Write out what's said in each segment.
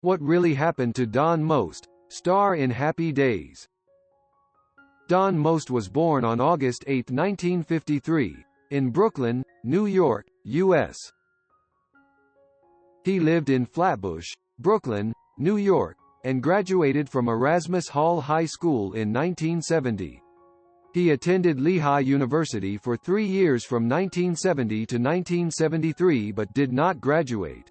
What Really Happened to Don Most, star in Happy Days. Don Most was born on August 8, 1953, in Brooklyn, New York, U.S. He lived in Flatbush, Brooklyn, New York, and graduated from Erasmus Hall High School in 1970. He attended Lehigh University for 3 years from 1970 to 1973 but did not graduate.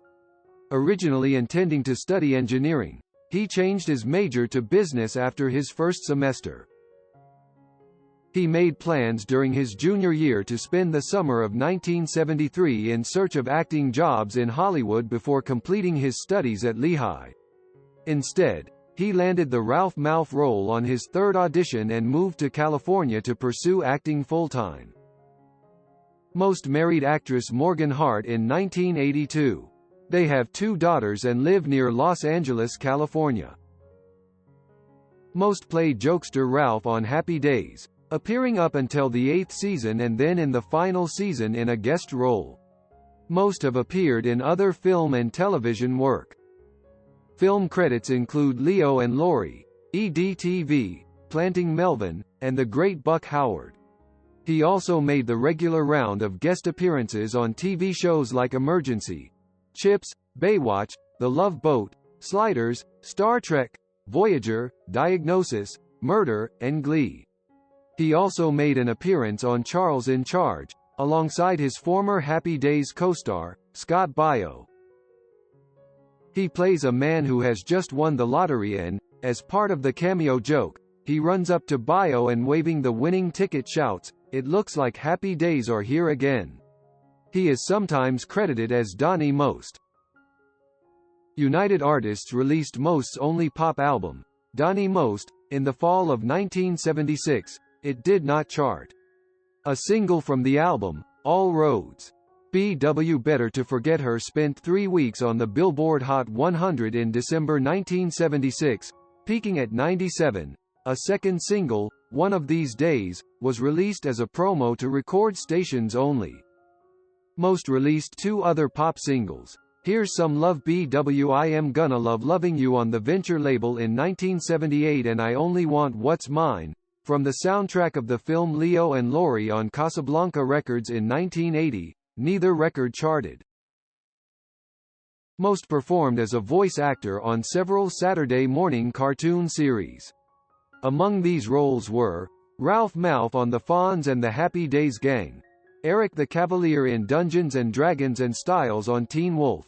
Originally intending to study engineering, he changed his major to business after his first semester. He made plans during his junior year to spend the summer of 1973 in search of acting jobs in Hollywood before completing his studies at Lehigh. Instead, he landed the Ralph Malph role on his third audition and moved to California to pursue acting full-time. Most married actress Morgan Hart in 1982. They have 2 daughters and live near Los Angeles, California. Most played jokester Ralph on Happy Days, appearing up until the 8th season and then in the final season in a guest role. Most have appeared in other film and television work. Film credits include Leo and Laurie, EDTV, Planting Melvin, and The Great Buck Howard. He also made the regular round of guest appearances on TV shows like Emergency, Chips, Baywatch, The Love Boat, Sliders, Star Trek, Voyager, Diagnosis, Murder, and Glee. He also made an appearance on Charles in Charge, alongside his former Happy Days co-star, Scott Baio. He plays a man who has just won the lottery and, as part of the cameo joke, he runs up to Baio and waving the winning ticket shouts, "It looks like Happy Days are here again." He is sometimes credited as Donnie Most. United Artists released Most's only pop album, Donnie Most, in the fall of 1976. It did not chart. A single from the album, All Roads. B.W. Better to Forget Her spent 3 weeks on the Billboard Hot 100 in December 1976, peaking at 97. A second single, One of These Days, was released as a promo to record stations only. Most released 2 other pop singles. Here's Some Love B.W. I Am Gonna Love Loving You on the Venture label in 1978 and I Only Want What's Mine, from the soundtrack of the film Leo and Laurie on Casablanca Records in 1980, neither record charted. Most performed as a voice actor on several Saturday morning cartoon series. Among these roles were Ralph Malph on The Fonz and the Happy Days Gang, Eric the Cavalier in Dungeons and Dragons and Styles on Teen Wolf.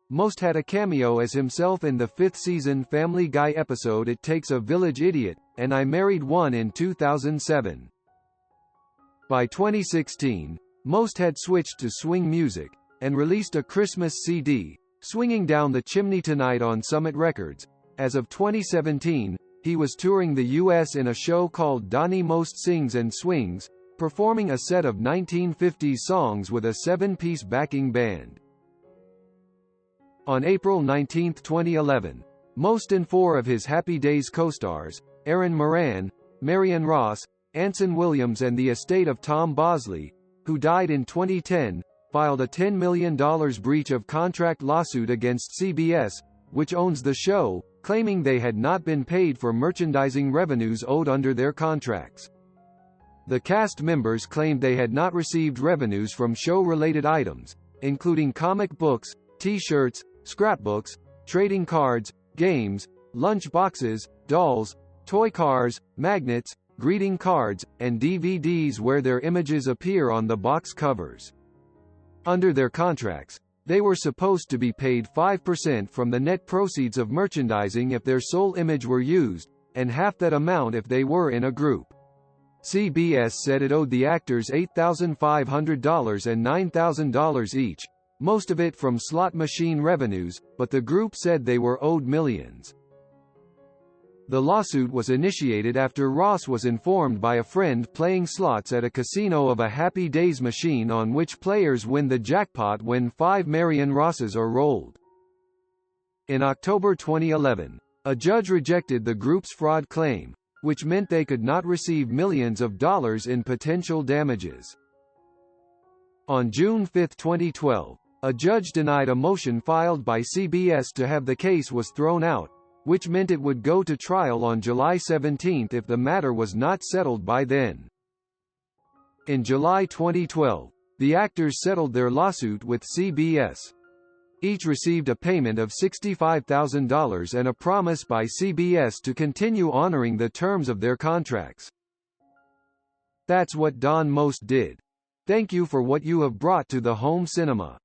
Most had a cameo as himself in the 5th season Family Guy episode It Takes a Village Idiot, and I Married One in 2007. By 2016, Most had switched to swing music, and released a Christmas CD, Swinging Down the Chimney Tonight on Summit Records. As of 2017, he was touring the U.S. in a show called Donnie Most Sings and Swings, performing a set of 1950s songs with a 7-piece backing band. On April 19, 2011, Most and 4 of his Happy Days co-stars, Erin Moran, Marion Ross, Anson Williams and the estate of Tom Bosley, who died in 2010, filed a $10 million breach of contract lawsuit against CBS, which owns the show, claiming they had not been paid for merchandising revenues owed under their contracts. The cast members claimed they had not received revenues from show-related items, including comic books, T-shirts, scrapbooks, trading cards, games, lunch boxes, dolls, toy cars, magnets, greeting cards, and DVDs where their images appear on the box covers. Under their contracts, they were supposed to be paid 5% from the net proceeds of merchandising if their sole image were used, and half that amount if they were in a group. CBS said it owed the actors $8,500 and $9,000 each, most of it from slot machine revenues, but the group said they were owed millions. The lawsuit was initiated after Ross was informed by a friend playing slots at a casino of a Happy Days machine on which players win the jackpot when 5 Marion Rosses are rolled. In October 2011, a judge rejected the group's fraud claim, which meant they could not receive millions of dollars in potential damages. On June 5, 2012, A judge denied a motion filed by CBS to have the case was thrown out, which meant it would go to trial on July 17 if the matter was not settled by then. In July 2012, the actors settled their lawsuit with CBS. Each received a payment of $65,000 and a promise by CBS to continue honoring the terms of their contracts. That's what Don Most did. Thank you for what you have brought to the home cinema.